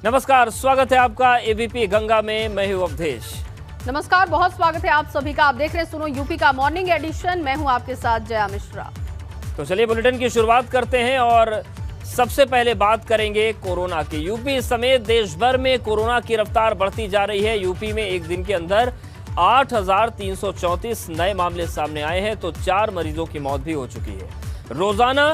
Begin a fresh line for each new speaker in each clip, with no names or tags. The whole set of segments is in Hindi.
नमस्कार, स्वागत है आपका एबीपी गंगा में। मैं हूं अवधेश।
नमस्कार, बहुत स्वागत है आप सभी का। आप देख रहे हैं सुनो यूपी का मॉर्निंग एडिशन। मैं हूं आपके साथ जया मिश्रा।
तो चलिए बुलेटिन की शुरुआत करते हैं और सबसे पहले बात करेंगे कोरोना की। यूपी समेत देश भर में कोरोना की रफ्तार बढ़ती जा रही है। यूपी में एक दिन के अंदर 8,334 नए मामले सामने आए हैं तो 4 मरीजों की मौत भी हो चुकी है। रोजाना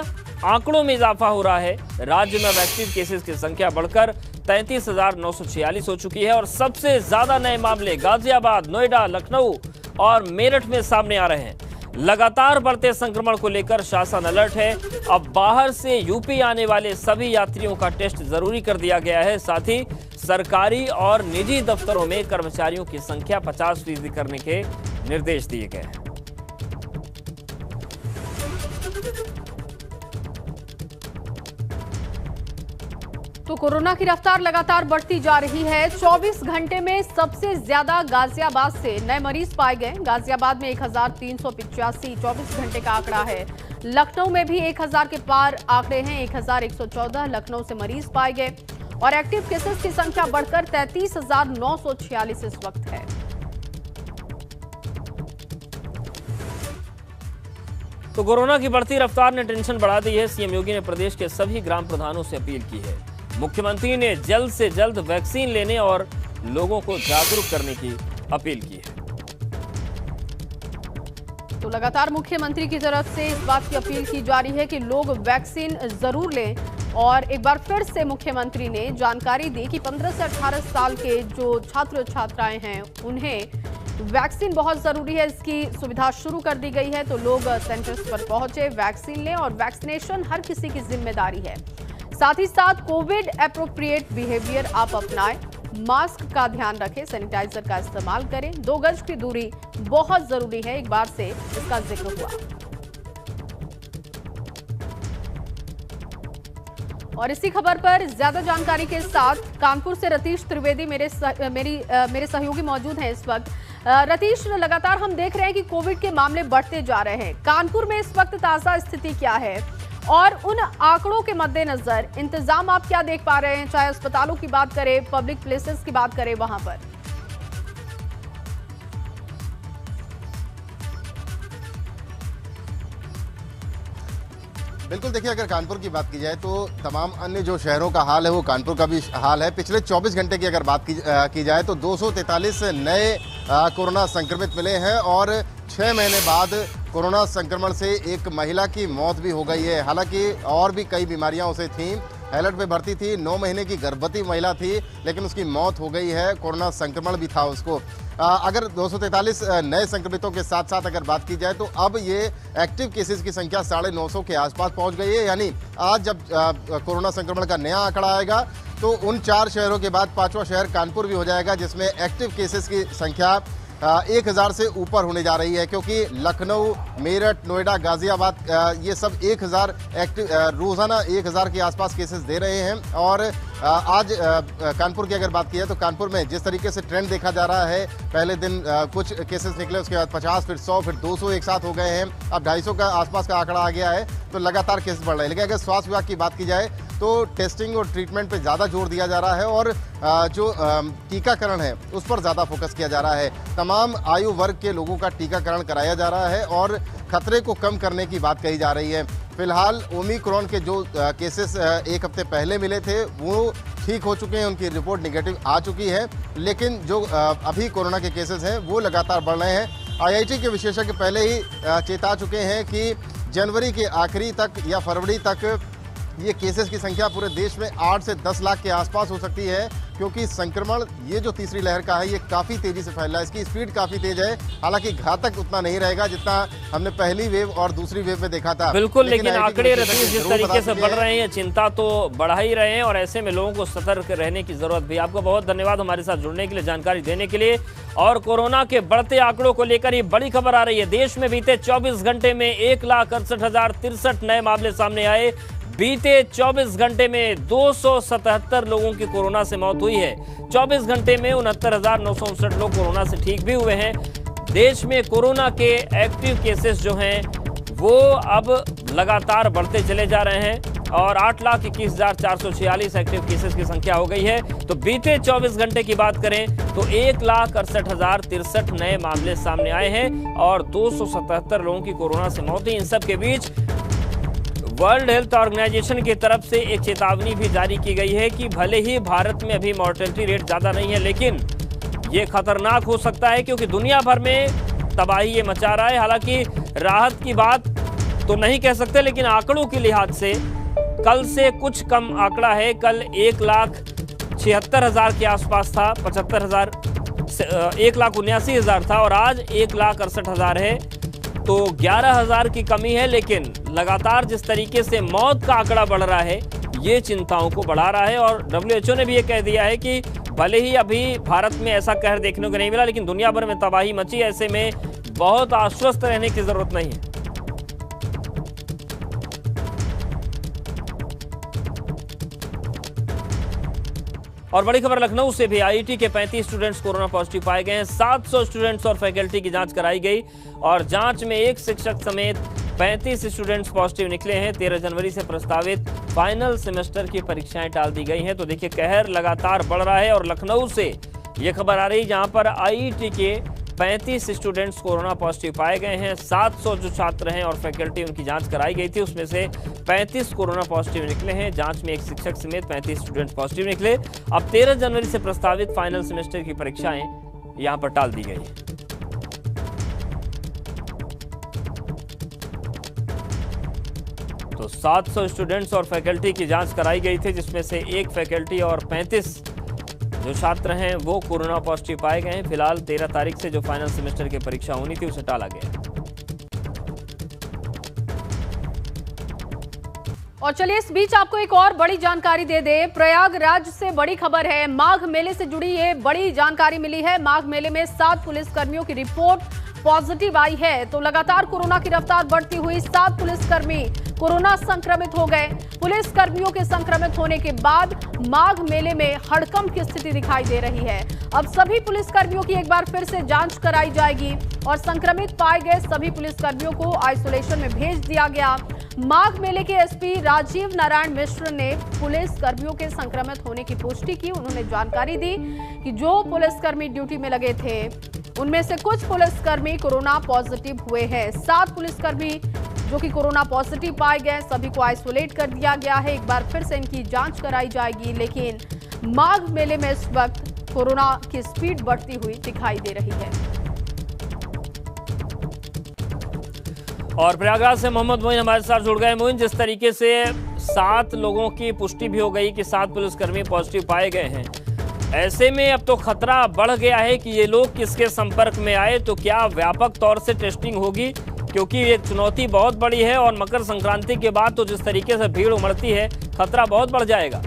आंकड़ों में इजाफा हो रहा है। राज्य में एक्टिव केसेस की संख्या बढ़कर 33,946 हो चुकी है और सबसे ज्यादा नए मामले गाजियाबाद, नोएडा, लखनऊ और मेरठ में सामने आ रहे हैं। लगातार बढ़ते संक्रमण को लेकर शासन अलर्ट है। अब बाहर से यूपी आने वाले सभी यात्रियों का टेस्ट जरूरी कर दिया गया है। साथ ही सरकारी और निजी दफ्तरों में कर्मचारियों की संख्या 50% करने के निर्देश दिए गए हैं।
तो कोरोना की रफ्तार लगातार बढ़ती जा रही है। 24 घंटे में सबसे ज्यादा गाजियाबाद से नए मरीज पाए गए। गाजियाबाद में 1,385 24 घंटे का आंकड़ा है। लखनऊ में भी 1,000 के पार आंकड़े हैं। 1,114 लखनऊ से मरीज पाए गए और एक्टिव केसेस की संख्या बढ़कर 33,946 इस वक्त है।
तो कोरोना की बढ़ती रफ्तार ने टेंशन बढ़ा दी है। सीएम योगी ने प्रदेश के सभी ग्राम प्रधानों से अपील की है। मुख्यमंत्री ने जल्द से जल्द वैक्सीन लेने और लोगों को जागरूक करने की अपील की है।
तो लगातार मुख्यमंत्री की तरफ से इस बात की अपील की जा रही है कि लोग वैक्सीन जरूर लें। और एक बार फिर से मुख्यमंत्री ने जानकारी दी कि 15 से 18 साल के जो छात्र छात्राएं हैं उन्हें वैक्सीन बहुत जरूरी है। इसकी सुविधा शुरू कर दी गई है तो लोग सेंटर्स पर पहुंचे, वैक्सीन लें और वैक्सीनेशन हर किसी की जिम्मेदारी है। साथ ही साथ कोविड एप्रोप्रिएट बिहेवियर आप अपनाएं, मास्क का ध्यान रखें, सैनिटाइजर का इस्तेमाल करें, 2 गज की दूरी बहुत जरूरी है। एक बार से इसका जिक्र हुआ। और इसी खबर पर ज्यादा जानकारी के साथ कानपुर से रतीश त्रिवेदी मेरे सहयोगी मौजूद हैं इस वक्त। रतीश, लगातार हम देख रहे हैं कि कोविड के मामले बढ़ते जा रहे हैं। कानपुर में इस वक्त ताजा स्थिति क्या है और उन आंकड़ों के मद्देनजर इंतजाम आप क्या देख पा रहे हैं, चाहे अस्पतालों की बात करें, पब्लिक प्लेसेस की बात करें वहां पर?
बिल्कुल, देखिए अगर कानपुर की बात की जाए तो तमाम अन्य जो शहरों का हाल है वो कानपुर का भी हाल है। पिछले 24 घंटे की अगर बात की जाए तो 243 नए कोरोना संक्रमित मिले हैं और 6 महीने बाद कोरोना संक्रमण से एक महिला की मौत भी हो गई है। हालांकि और भी कई बीमारियां उसे थीं, हाईलाइट पे भर्ती थी, 9 महीने की गर्भवती महिला थी लेकिन उसकी मौत हो गई है। कोरोना संक्रमण भी था उसको। अगर 243 नए संक्रमितों के साथ साथ अगर बात की जाए तो अब ये एक्टिव केसेस की संख्या 950 के आसपास पहुंच गई है। यानी आज जब कोरोना संक्रमण का नया आंकड़ा आएगा तो उन 4 शहरों के बाद 5वां शहर कानपुर भी हो जाएगा जिसमें एक्टिव केसेस की संख्या 1,000 से ऊपर होने जा रही है, क्योंकि लखनऊ, मेरठ, नोएडा, गाजियाबाद ये सब 1,000 एक्टिव रोजाना 1,000 के आसपास केसेस दे रहे हैं। और आज कानपुर की अगर बात की जाए तो कानपुर में जिस तरीके से ट्रेंड देखा जा रहा है, पहले दिन कुछ केसेस निकले, उसके बाद 50, फिर 100, फिर 200 एक साथ हो गए हैं। अब 250 का आसपास का आंकड़ा आ गया है तो लगातार केसेस बढ़ रहे हैं। लेकिन अगर स्वास्थ्य विभाग की बात की जाए तो टेस्टिंग और ट्रीटमेंट पे ज़्यादा जोर दिया जा रहा है और जो टीकाकरण है उस पर ज़्यादा फोकस किया जा रहा है। तमाम आयु वर्ग के लोगों का टीकाकरण कराया जा रहा है और खतरे को कम करने की बात कही जा रही है। फिलहाल ओमिक्रॉन के जो केसेस एक हफ्ते पहले मिले थे वो ठीक हो चुके हैं, उनकी रिपोर्ट नेगेटिव आ चुकी है, लेकिन जो अभी कोरोना के केसेस हैं वो लगातार बढ़ रहे हैं। आईआईटी के विशेषज्ञ पहले ही चेता चुके हैं कि जनवरी के आखिरी तक या फरवरी तक ये केसेस की संख्या पूरे देश में 8 से 10 लाख के आसपास हो सकती है, क्योंकि संक्रमण ये जो तीसरी लहर का है ये काफ़ी तेज़ी से फैल रहा है। इसकी स्पीड काफ़ी तेज है। हालांकि घातक उतना नहीं रहेगा जितना हमने पहली वेव और दूसरी वेव में देखा था।
बिल्कुल, लेकिन आंकड़े जिस तरीके से बढ़ रहे हैं चिंता तो बढ़ा ही रहे हैं और ऐसे में लोगों को सतर्क रहने की जरूरत भी। आपको बहुत धन्यवाद हमारे साथ जुड़ने के लिए, जानकारी देने के लिए। और कोरोना के बढ़ते आंकड़ों को लेकर ये बड़ी खबर आ रही है। देश में बीते 24 घंटे में 1,68,063 नए मामले सामने आए। बीते 24 घंटे में 277 लोगों की कोरोना से मौत हुई है। 24 घंटे में 69,959 लोग कोरोना से ठीक भी हुए हैं। देश में कोरोना के एक्टिव केसेस जो हैं वो अब लगातार बढ़ते चले जा रहे हैं और 8,21,446 एक्टिव केसेस की संख्या हो गई है। तो बीते 24 घंटे की बात करें तो 1,68,063 नए मामले सामने आए हैं और 277 लोगों की कोरोना से मौत हुई। इन सब के बीच वर्ल्ड हेल्थ ऑर्गेनाइजेशन की तरफ से एक चेतावनी भी जारी की गई है कि भले ही भारत में अभी मॉर्टेलिटी रेट ज्यादा नहीं है, लेकिन ये खतरनाक हो सकता है क्योंकि दुनिया भर में तबाही ये मचा रहा है। हालांकि राहत की बात तो नहीं कह सकते, लेकिन आंकड़ों के लिहाज से कल से कुछ कम आंकड़ा है। कल 1,76,000 के आसपास था, 1,79,000 था और आज 1,68,000 है। तो 11,000 की कमी है, लेकिन लगातार जिस तरीके से मौत का आंकड़ा बढ़ रहा है ये चिंताओं को बढ़ा रहा है। और WHO ने भी ये कह दिया है कि भले ही अभी भारत में ऐसा कहर देखने को नहीं मिला, लेकिन दुनिया भर में तबाही मची, ऐसे में बहुत आश्वस्त रहने की जरूरत नहीं है। और बड़ी खबर लखनऊ से भी, IIT के 35 स्टूडेंट्स कोरोना पॉजिटिव पाए गए हैं। 700 स्टूडेंट्स और फैकल्टी की जांच कराई गई और जांच में एक शिक्षक समेत 35 स्टूडेंट्स पॉजिटिव निकले हैं। 13 जनवरी से प्रस्तावित फाइनल सेमेस्टर की परीक्षाएं टाल दी गई हैं। तो देखिए, कहर लगातार बढ़ रहा है और लखनऊ से ये खबर आ रही जहां पर IIT के 35 स्टूडेंट्स कोरोना पॉजिटिव पाए गए हैं। 700 जो छात्र हैं और फैकल्टी उनकी जांच कराई गई थी, उसमें से 35 कोरोना पॉजिटिव निकले हैं। जांच में एक शिक्षक समेत 35 स्टूडेंट्स पॉजिटिव निकले। अब 13 जनवरी से प्रस्तावित फाइनल सेमेस्टर की परीक्षाएं यहां पर टाल दी गई हैं। तो 700 स्टूडेंट्स और फैकल्टी की जांच कराई गई थी, जिसमें से एक फैकल्टी और 35 जो छात्र हैं वो कोरोना पॉजिटिव पाए गए हैं। फिलहाल 13 तारीख से जो फाइनल सेमेस्टर की परीक्षा होनी थी उसे टाला गया।
और चलिए इस बीच आपको एक और बड़ी जानकारी दे दे। प्रयागराज से बड़ी खबर है, माघ मेले से जुड़ी ये बड़ी जानकारी मिली है। माघ मेले में 7 पुलिसकर्मियों की रिपोर्ट पॉजिटिव आई है। तो लगातार कोरोना की रफ्तार बढ़ती हुई 7 पुलिसकर्मी कोरोना संक्रमित हो गए। पुलिस कर्मियों के संक्रमित होने के बाद माघ मेले में हड़कंप की स्थिति दिखाई दे रही है। अब सभी पुलिसकर्मियों की एक बार फिर से जांच कराई जाएगी और संक्रमित पाए गए सभी पुलिसकर्मियों को आइसोलेशन में भेज दिया गया। माघ मेले के एसपी राजीव नारायण मिश्र ने पुलिस कर्मियों के संक्रमित होने की पुष्टि की। उन्होंने जानकारी दी कि जो पुलिसकर्मी ड्यूटी में लगे थे उनमें से कुछ पुलिसकर्मी कोरोना पॉजिटिव हुए हैं। 7 पुलिसकर्मी जो कि कोरोना पॉजिटिव पाए गए, सभी को आइसोलेट कर दिया गया है। एक बार फिर से इनकी जांच कराई जाएगी, लेकिन माघ मेले में इस वक्त कोरोना की स्पीड बढ़ती हुई दिखाई दे रही है।
और प्रयागराज से मोहम्मद मोइन हमारे साथ जुड़ गए। मोइन, जिस तरीके से 7 लोगों की पुष्टि भी हो गई कि 7 पुलिसकर्मी पॉजिटिव पाए गए हैं, ऐसे में अब तो खतरा बढ़ गया है कि ये लोग किसके संपर्क में आए। तो क्या व्यापक तौर से टेस्टिंग होगी, क्योंकि ये चुनौती बहुत बड़ी है और मकर संक्रांति के बाद तो जिस तरीके से भीड़ उमड़ती है, खतरा बहुत बढ़ जाएगा।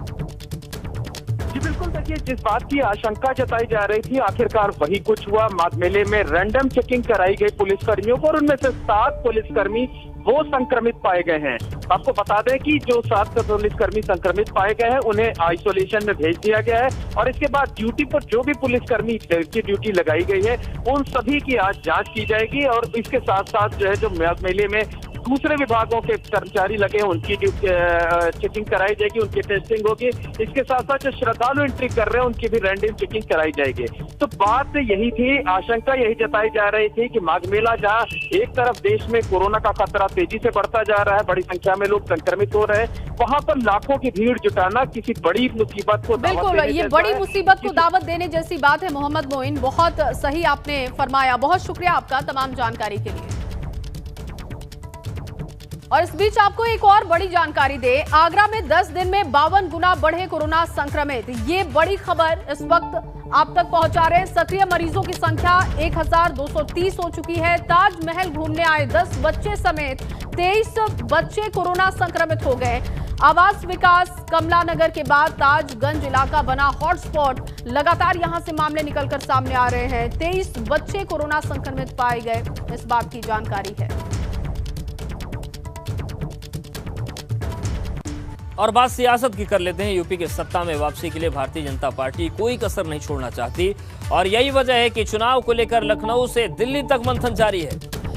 जी बिल्कुल, देखिए जिस बात की आशंका जताई जा रही थी आखिरकार वही कुछ हुआ। माघ मेले में रैंडम चेकिंग कराई गई पुलिसकर्मियों को और उनमें से 7 पुलिसकर्मी वो संक्रमित पाए गए हैं। आपको बता दें कि जो 7 पुलिसकर्मी संक्रमित पाए गए हैं उन्हें आइसोलेशन में भेज दिया गया है और इसके बाद ड्यूटी पर जो भी पुलिसकर्मी की ड्यूटी लगाई गई है उन सभी की आज जांच की जाएगी। और इसके साथ साथ जो है जो माघ मेले में दूसरे विभागों के कर्मचारी लगे हैं उनकी चेकिंग कराई जाएगी, उनकी टेस्टिंग होगी। इसके साथ साथ जो श्रद्धालु एंट्री कर रहे हैं उनकी भी रैंडम चेकिंग कराई जाएगी। तो बात यही थी, आशंका यही जताई जा रही थी कि माघ मेला जहाँ एक तरफ देश में कोरोना का खतरा तेजी से बढ़ता जा रहा है, बड़ी संख्या में लोग संक्रमित हो रहे हैं, वहां पर लाखों की भीड़ जुटाना किसी बड़ी मुसीबत को
बिल्कुल, ये बड़ी मुसीबत को दावत देने जैसी बात है। मोहम्मद मोइन, बहुत सही आपने फरमाया, बहुत शुक्रिया आपका तमाम जानकारी के लिए। और इस बीच आपको एक और बड़ी जानकारी दे, आगरा में 10 दिन में 52 गुना बढ़े कोरोना संक्रमित। ये बड़ी खबर इस वक्त आप तक पहुंचा रहे हैं। सक्रिय मरीजों की संख्या 1230 हो चुकी है। ताजमहल घूमने आए 10 बच्चे समेत 23 बच्चे कोरोना संक्रमित हो गए। आवास विकास कमला नगर के बाद ताजगंज इलाका बना हॉटस्पॉट। लगातार यहां से मामले निकलकर सामने आ रहे हैं। 23 बच्चे कोरोना संक्रमित पाए गए, इस बात की जानकारी है।
और बात सियासत की कर लेते हैं। यूपी के सत्ता में वापसी के लिए भारतीय जनता पार्टी कोई कसर नहीं छोड़ना चाहती और यही वजह है कि चुनाव को लेकर लखनऊ से दिल्ली तक मंथन जारी है।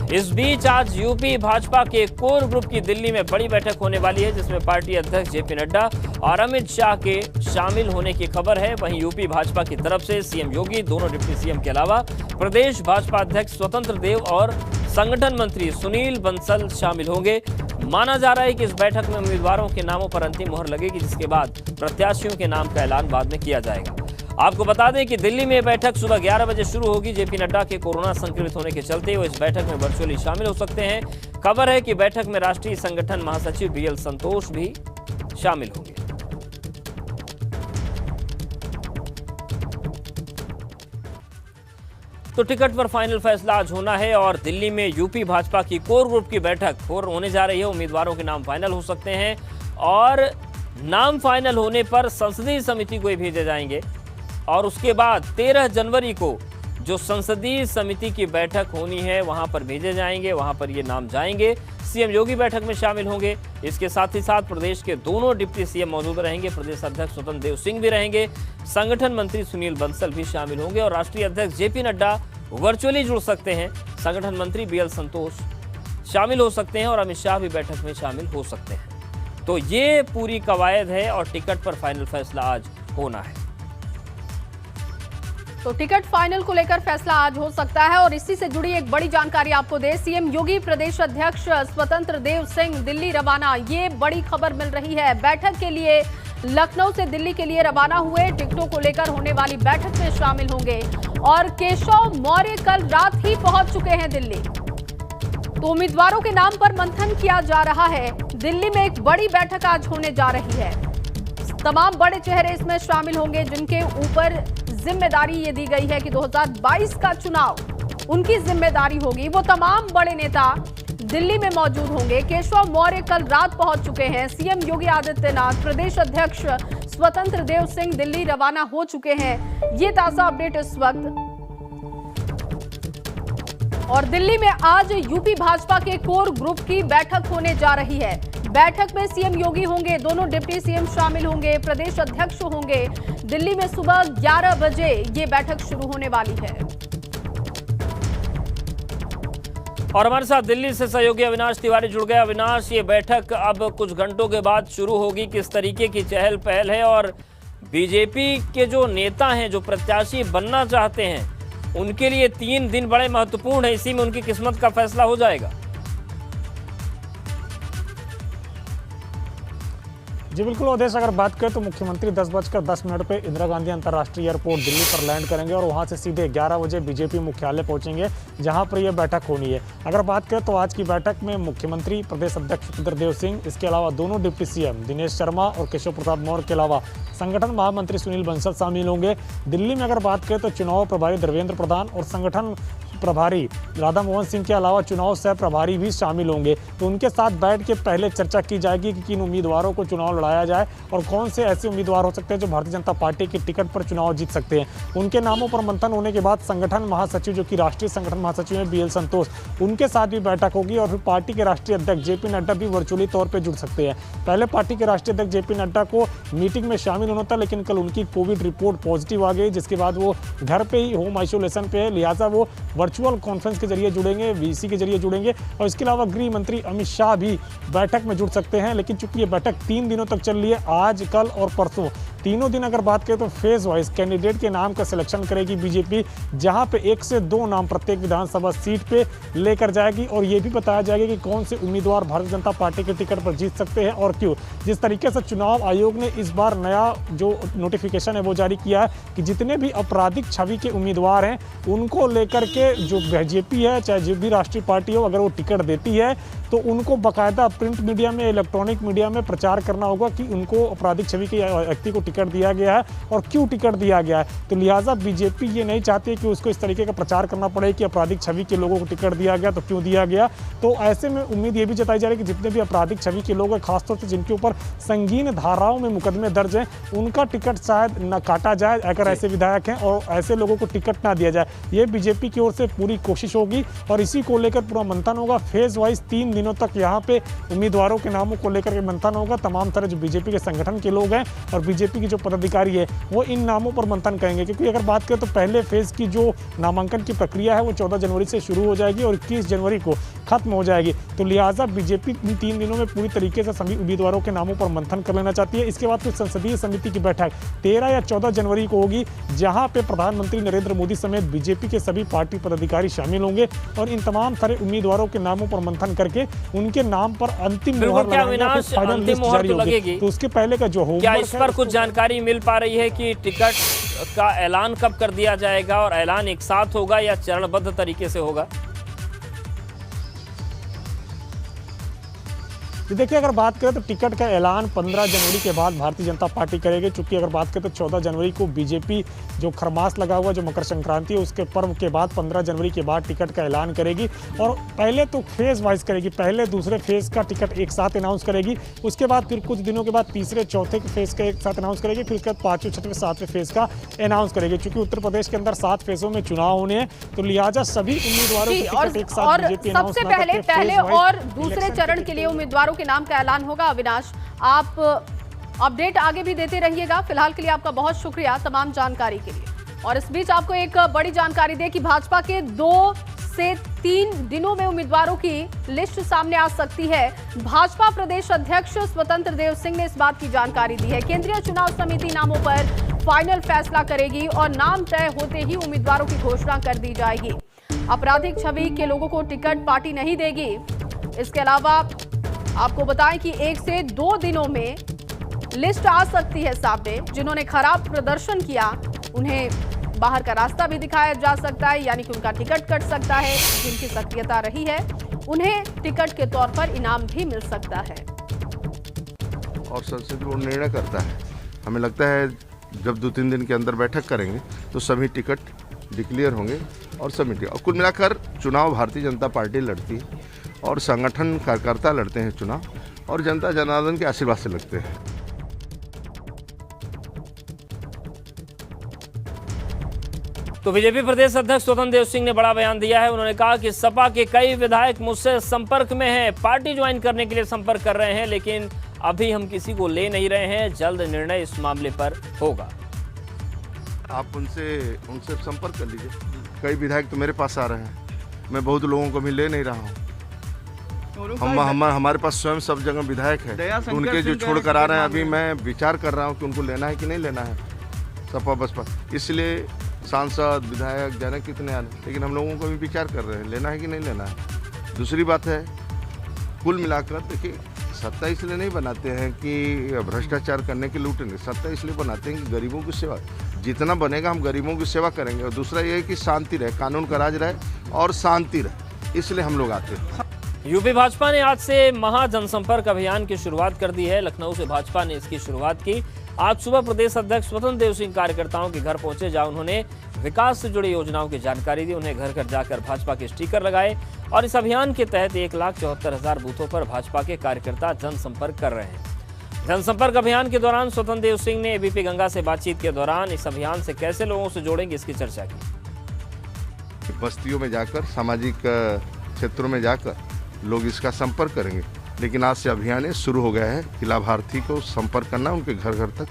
इस बीच आज यूपी भाजपा के कोर ग्रुप की दिल्ली में बड़ी बैठक होने वाली है, जिसमें पार्टी अध्यक्ष जेपी नड्डा और अमित शाह के शामिल होने की खबर है। वहीं यूपी भाजपा की तरफ से सीएम योगी, दोनों डिप्टी सीएम के अलावा प्रदेश भाजपा अध्यक्ष स्वतंत्र देव और संगठन मंत्री सुनील बंसल शामिल होंगे। माना जा रहा है कि इस बैठक में उम्मीदवारों के नामों पर अंतिम मोहर लगेगी, जिसके बाद प्रत्याशियों के नाम का ऐलान बाद में किया जाएगा। आपको बता दें कि दिल्ली में बैठक सुबह 11 बजे शुरू होगी। जेपी नड्डा के कोरोना संक्रमित होने के चलते वो इस बैठक में वर्चुअली शामिल हो सकते हैं। खबर है कि बैठक में राष्ट्रीय संगठन महासचिव बीएल संतोष भी शामिल होंगे। तो टिकट पर फाइनल फैसला आज होना है और दिल्ली में यूपी भाजपा की कोर ग्रुप की बैठक होने जा रही है। उम्मीदवारों के नाम फाइनल हो सकते हैं और नाम फाइनल होने पर संसदीय समिति को भेजे जाएंगे और उसके बाद 13 जनवरी को जो संसदीय समिति की बैठक होनी है वहां पर भेजे जाएंगे, वहां पर ये नाम जाएंगे। सीएम योगी बैठक में शामिल होंगे। इसके साथ ही साथ प्रदेश के दोनों डिप्टी सीएम मौजूद रहेंगे। प्रदेश अध्यक्ष स्वतंत्र देव सिंह भी रहेंगे, संगठन मंत्री सुनील बंसल भी शामिल होंगे और राष्ट्रीय अध्यक्ष जेपी नड्डा वर्चुअली जुड़ सकते हैं। संगठन मंत्री बीएल संतोष शामिल हो सकते हैं और अमित शाह भी बैठक में शामिल हो सकते हैं। तो ये पूरी कवायद है और टिकट पर फाइनल फैसला आज होना है।
तो टिकट फाइनल को लेकर फैसला आज हो सकता है और इसी से जुड़ी एक बड़ी जानकारी आपको दे। सीएम योगी प्रदेश अध्यक्ष स्वतंत्र देव सिंह दिल्ली रवाना, ये बड़ी खबर मिल रही है। बैठक के लिए लखनऊ से दिल्ली के लिए रवाना हुए। टिकटों को लेकर होने वाली बैठक में शामिल होंगे और केशव मौर्य कल रात ही पहुंच चुके हैं दिल्ली। तो उम्मीदवारों के नाम पर मंथन किया जा रहा है। दिल्ली में एक बड़ी बैठक आज होने जा रही है। तमाम बड़े चेहरे इसमें शामिल होंगे जिनके ऊपर जिम्मेदारी ये दी गई है कि 2022 का चुनाव उनकी जिम्मेदारी होगी। वो तमाम बड़े नेता दिल्ली में मौजूद होंगे। केशव मौर्य कल रात पहुंच चुके हैं। सीएम योगी आदित्यनाथ, प्रदेश अध्यक्ष स्वतंत्र देव सिंह दिल्ली रवाना हो चुके हैं। ये ताजा अपडेट इस वक्त। और दिल्ली में आज यूपी भाजपा के कोर ग्रुप की बैठक होने जा रही है। बैठक में सीएम योगी होंगे, दोनों डिप्टी सीएम शामिल होंगे, प्रदेश अध्यक्ष होंगे। दिल्ली में सुबह 11 बजे ये बैठक शुरू होने वाली है।
और हमारे साथ दिल्ली से सहयोगी अविनाश तिवारी जुड़ गए। अविनाश, ये बैठक अब कुछ घंटों के बाद शुरू होगी, किस तरीके की चहल पहल है और बीजेपी के जो नेता हैं, जो प्रत्याशी बनना चाहते हैं, उनके लिए 3 दिन बड़े महत्वपूर्ण है, इसी में उनकी किस्मत का फैसला हो जाएगा।
जी बिल्कुल अवधेश, अगर बात करें तो मुख्यमंत्री 10:10 पे इंदिरा गांधी अंतर्राष्ट्रीय एयरपोर्ट दिल्ली पर लैंड करेंगे और वहां से सीधे 11 बजे बीजेपी मुख्यालय पहुंचेंगे, जहां पर यह बैठक होनी है। अगर बात करें तो आज की बैठक में मुख्यमंत्री, प्रदेश अध्यक्ष स्वतंत्र देव सिंह, इसके अलावा दोनों डिप्टी सीएम दिनेश शर्मा और केशव प्रसाद मौर्य के अलावा संगठन महामंत्री सुनील बंसल शामिल होंगे। दिल्ली में अगर बात करें तो चुनाव प्रभारी धर्मेंद्र प्रधान और संगठन प्रभारी राधा मोहन सिंह के अलावा चुनाव सह प्रभारी भी शामिल होंगे। तो उनके साथ बैठ के पहले चर्चा की जाएगी कि किन उम्मीदवारों को चुनाव लड़ाया जाए और कौन से ऐसे उम्मीदवार हो सकते हैं जो भारतीय जनता पार्टी की टिकट पर चुनाव जीत सकते हैं। उनके नामों पर मंथन होने के बाद संगठन महासचिव, जो कि राष्ट्रीय संगठन महासचिव हैं बीएल संतोष, उनके साथ भी बैठक होगी और फिर पार्टी के राष्ट्रीय अध्यक्ष जेपी नड्डा भी वर्चुअली तौर पर जुड़ सकते हैं। पहले पार्टी के राष्ट्रीय अध्यक्ष जेपी नड्डा को मीटिंग में शामिल होना था, लेकिन कल उनकी कोविड रिपोर्ट पॉजिटिव आ गई, जिसके बाद वो घर पे ही होम आइसोलेशन पे है। लिहाजा वो वर्चुअल कॉन्फ्रेंस के जरिए जुड़ेंगे, वीसी के जरिए जुड़ेंगे और इसके अलावा गृह मंत्री अमित शाह भी बैठक में जुड़ सकते हैं। लेकिन चूंकि ये बैठक 3 दिनों तक चल रही है, आज, कल और परसों, तीनों दिन अगर बात करें तो फेज वाइज कैंडिडेट के नाम का सिलेक्शन करेगी बीजेपी, जहां पे 1 से 2 नाम प्रत्येक विधानसभा सीट पे लेकर जाएगी और ये भी बताया जाएगा कि कौन से उम्मीदवार भारतीय जनता पार्टी के टिकट पर जीत सकते हैं और क्यों। जिस तरीके से चुनाव आयोग ने इस बार नया जो नोटिफिकेशन है वो जारी किया है कि जितने भी आपराधिक छवि के उम्मीदवार हैं उनको लेकर के जो बीजेपी है, चाहे जो भी राष्ट्रीय पार्टी हो, अगर वो टिकट देती है तो उनको बाकायदा प्रिंट मीडिया में, इलेक्ट्रॉनिक मीडिया में प्रचार करना होगा कि उनको आपराधिक छवि के व्यक्ति को टिकट दिया गया है और क्यों टिकट दिया गया है। तो लिहाजा बीजेपी ये नहीं चाहती कि उसको इस तरीके का प्रचार करना पड़े कि आपराधिक छवि के लोगों को टिकट दिया गया तो क्यों दिया गया। तो ऐसे में उम्मीद ये भी जताई जा रही है कि जितने भी आपराधिक छवि के लोग हैं, खासतौर से जिनके ऊपर संगीन धाराओं में मुकदमे दर्ज हैं, उनका टिकट शायद न काटा जाए अगर ऐसे विधायक हैं, और ऐसे लोगों को टिकट ना दिया जाए। ये बीजेपी की ओर से पूरी कोशिश होगी और इसी को लेकर पूरा मंथन होगा। फेज वाइज 3 दिनों तक यहाँ पे उम्मीदवारों के नामों को लेकर के मंथन होगा। तमाम तरह जो बीजेपी के संगठन के लोग हैं और बीजेपी के जो पदाधिकारी है वो इन नामों पर मंथन करेंगे, क्योंकि अगर बात करें तो पहले फेज की जो नामांकन की प्रक्रिया है वो 14 जनवरी से शुरू हो जाएगी और 21 जनवरी को खत्म हो जाएगी। तो लिहाजा बीजेपी इन 3 दिनों में पूरी तरीके से सभी उम्मीदवारों के नामों पर मंथन कर लेना चाहती है। इसके बाद फिर संसदीय समिति की बैठक 13 या 14 जनवरी को होगी, जहां पे प्रधानमंत्री नरेंद्र मोदी समेत बीजेपी के सभी पार्टी पदाधिकारी शामिल होंगे और इन तमाम सारे उम्मीदवारों के नामों पर मंथन करके उनके नाम पर अंतिम मोहर लगाएंगे, फाइनल लिस्ट जारी होगी। तो उसके पहले का जो होगा,
क्या इस पर कुछ जानकारी मिल पा रही है कि टिकट का ऐलान कब कर दिया जाएगा और ऐलान एक साथ होगा या चरणबद्ध तरीके से होगा?
देखिए, अगर बात करें तो टिकट का ऐलान 15 जनवरी के बाद भारतीय जनता पार्टी करेगी, चूंकि अगर बात करें तो 14 जनवरी को बीजेपी जो खरमास लगा हुआ जो मकर संक्रांति है उसके पर्व के बाद 15 जनवरी के बाद टिकट का ऐलान करेगी। और पहले तो फेज वाइज करेगी, पहले दूसरे फेज का टिकट एक साथ अनाउंस करेगी, उसके बाद फिर कुछ दिनों के बाद तीसरे चौथे फेज का एक साथ अनाउंस करेगी, फिर उसके बाद 5वें 6वें 7वें फेज का अनाउंस करेगी। चूंकि उत्तर प्रदेश के अंदर 7 फेजों में चुनाव होने हैं, तो लिहाजा सभी उम्मीदवारों के टिकट एक साथ बीजेपी अनाउंस
सबसे पहले और दूसरे चरण के लिए उम्मीदवारों के नाम का ऐलान होगा। अविनाश, आप अपडेट आगे भी देते रहिएगा। फिलहाल के लिए आपका बहुत शुक्रिया तमाम जानकारी के लिए। और इस बीच आपको एक बड़ी जानकारी दे कि भाजपा के 2 से 3 दिनों में उम्मीदवारों की लिस्ट सामने आ सकती है। भाजपा प्रदेश अध्यक्ष स्वतंत्र देव सिंह ने इस बात की जानकारी दी है। केंद्रीय चुनाव समिति नामों पर फाइनल फैसला करेगी और नाम तय होते ही उम्मीदवारों की घोषणा कर दी जाएगी। आपराधिक छवि के लोगों को टिकट पार्टी नहीं देगी। इसके अलावा आपको बताएं कि 1 से 2 दिनों में लिस्ट आ सकती है सामने। जिन्होंने खराब प्रदर्शन किया उन्हें बाहर का रास्ता भी दिखाया जा सकता है, यानी कि उनका टिकट कट सकता है। जिनकी सक्रियता रही है उन्हें टिकट के तौर पर इनाम भी मिल सकता है।
और संसद वो निर्णय करता है। हमें लगता है जब 2-3 दिन के अंदर बैठक करेंगे तो सभी टिकट डिक्लेयर होंगे और सबमिट। और कुल मिलाकर चुनाव भारतीय जनता पार्टी लड़ती है और संगठन कार्यकर्ता लड़ते हैं चुनाव, और जनता जनार्दन के आशीर्वाद से लड़ते हैं।
तो बीजेपी प्रदेश अध्यक्ष स्वतंत्र देव सिंह ने बड़ा बयान दिया है। उन्होंने कहा कि सपा के कई विधायक मुझसे संपर्क में हैं, पार्टी ज्वाइन करने के लिए संपर्क कर रहे हैं, लेकिन अभी हम किसी को ले नहीं रहे हैं। जल्द निर्णय इस मामले पर होगा।
आप उनसे संपर्क कर लीजिए। कई विधायक तो मेरे पास आ रहे हैं, मैं बहुत लोगों को भी ले नहीं रहा हूँ। हमारे पास स्वयं सब जगह विधायक है, उनके जो छोड़ कर आ रहे हैं, अभी मैं विचार कर रहा हूँ कि उनको लेना है कि नहीं लेना है सपा बसपा। इसलिए सांसद विधायक जाने कितने आने, लेकिन हम लोगों को भी विचार कर रहे हैं लेना है कि नहीं लेना है। दूसरी बात है, कुल मिलाकर देखिए, सत्ता इसलिए नहीं बनाते हैं कि भ्रष्टाचार करने के लूटेंगे, सत्ता इसलिए बनाते हैं कि गरीबों की सेवा। जितना बनेगा हम गरीबों की सेवा करेंगे। और दूसरा ये है कि शांति रहे, कानून का राज रहे और शांति रहे, इसलिए हम लोग आते हैं।
यूपी भाजपा ने आज से महा जनसंपर्क अभियान की शुरुआत कर दी है। लखनऊ से भाजपा ने इसकी शुरुआत की। आज सुबह प्रदेश अध्यक्छ स्वतंत्र देव सिंह कार्यकर्ताओं के घर पहुंचे, जहां उन्होंने विकास से जुड़ी योजनाओं की जानकारी दी। उन्हें घर घर जाकर भाजपा के स्टिकर लगाए और इस अभियान के तहत 1,74,000 बूथों पर भाजपा के कार्यकर्ता जनसंपर्क कर रहे हैं। जनसंपर्क अभियान के दौरान स्वतंत्र देव सिंह ने एबीपी गंगा से बातचीत के दौरान इस अभियान से कैसे लोगों से जोड़ेंगे इसकी चर्चा की।
बस्तियों में जाकर, सामाजिक क्षेत्रों में जाकर लोग इसका संपर्क करेंगे। लेकिन आज से अभियान शुरू हो गया है कि लाभार्थी को संपर्क करना उनके घर घर तक।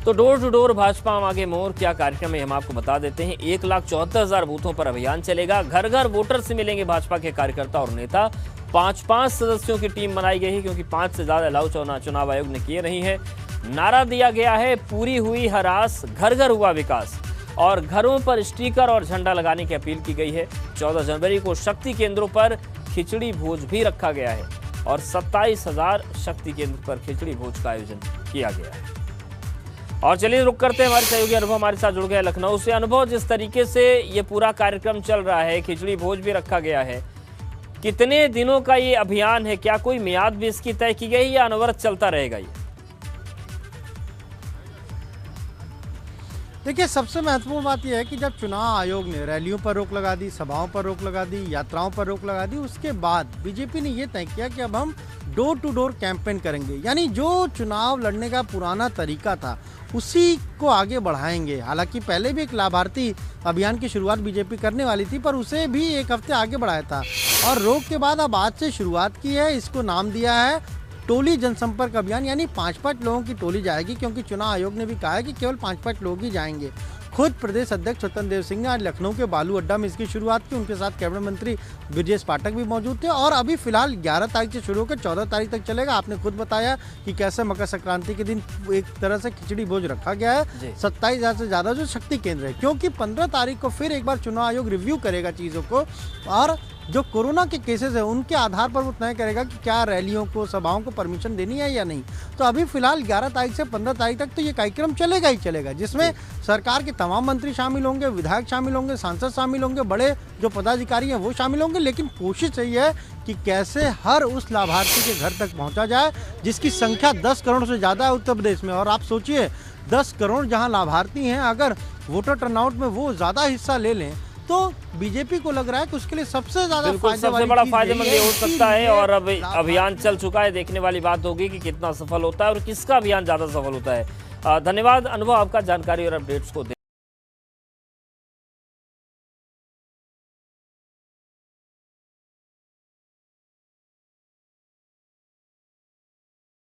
तो डोर टू डोर भाजपा हम आगे मोर क्या कार्यक्रम है हम आपको बता देते हैं। 1,74,000 बूथों पर अभियान चलेगा। घर घर वोटर से मिलेंगे भाजपा के कार्यकर्ता और नेता। 5-5 सदस्यों की टीम बनाई गई है, क्योंकि 5 से ज्यादा अलाउ चुनाव आयोग ने किए नहीं है। नारा दिया गया है, पूरी हुई हर आस, घर घर हुआ विकास। और घरों पर स्टिकर और झंडा लगाने की अपील की गई है। 14 जनवरी को शक्ति केंद्रों पर खिचड़ी भोज भी रखा गया है और 27,000 शक्ति केंद्र पर खिचड़ी भोज का आयोजन किया गया है। और चलिए रुक करते हैं, हमारे सहयोगी अनुभव हमारे साथ जुड़ गए लखनऊ से। अनुभव, जिस तरीके से ये पूरा कार्यक्रम चल रहा है, खिचड़ी भोज भी रखा गया है, कितने दिनों का ये अभियान है? क्या कोई मियाद भी इसकी तय की गई या अनवरत चलता रहेगा ये?
देखिए, सबसे महत्वपूर्ण बात यह है कि जब चुनाव आयोग ने रैलियों पर रोक लगा दी, सभाओं पर रोक लगा दी, यात्राओं पर रोक लगा दी, उसके बाद बीजेपी ने यह तय किया कि अब हम डोर टू डोर कैंपेन करेंगे, यानी जो चुनाव लड़ने का पुराना तरीका था उसी को आगे बढ़ाएंगे। हालांकि पहले भी एक लाभार्थी अभियान की शुरुआत बीजेपी करने वाली थी, पर उसे भी एक हफ्ते आगे बढ़ाया था और रोक के बाद अब आज से शुरुआत की है। इसको नाम दिया है टोली जनसंपर्क अभियान, यानी 5-5 लोगों की टोली जाएगी, क्योंकि चुनाव आयोग ने भी कहा है कि केवल 5-5 लोग ही जाएंगे। खुद प्रदेश अध्यक्ष स्वतंत्र देव सिंह ने आज लखनऊ के बालू अड्डा में इसकी शुरुआत की। उनके साथ कैबिनेट मंत्री ब्रजेश पाठक भी मौजूद थे और अभी फिलहाल 11 तारीख से शुरू होकर 14 तारीख तक चलेगा। आपने खुद बताया कि कैसे मकर संक्रांति के दिन एक तरह से खिचड़ी भोज रखा गया है। 27,000 से ज़्यादा जो शक्ति केंद्र है, क्योंकि 15 तारीख को फिर एक बार चुनाव आयोग रिव्यू करेगा चीज़ों को और जो कोरोना के केसेस है उनके आधार पर वो तय करेगा कि क्या रैलियों को, सभाओं को परमिशन देनी है या नहीं। तो अभी फिलहाल 11 तारीख से 15 तारीख तक तो ये कार्यक्रम चलेगा ही चलेगा, जिसमें सरकार के तमाम मंत्री शामिल होंगे, विधायक शामिल होंगे, सांसद शामिल होंगे, बड़े जो पदाधिकारी हैं वो शामिल होंगे। लेकिन कोशिश यही है कि कैसे हर उस लाभार्थी के घर तक पहुँचा जाए जिसकी संख्या 10 करोड़ से ज़्यादा है उत्तर प्रदेश में। और आप सोचिए 10 करोड़ जहाँ लाभार्थी हैं, अगर वोटर टर्नआउट में वो ज़्यादा हिस्सा ले लें तो बीजेपी को लग रहा है कि उसके लिए सबसे ज्यादा
सबसे बड़ा फायदेमंद ये हो सकता है। और अब अभियान चल चुका है, देखने वाली बात होगी कि कितना सफल होता है और किसका अभियान ज्यादा सफल होता है। धन्यवाद अनुभव आपका जानकारी और अपडेट्स को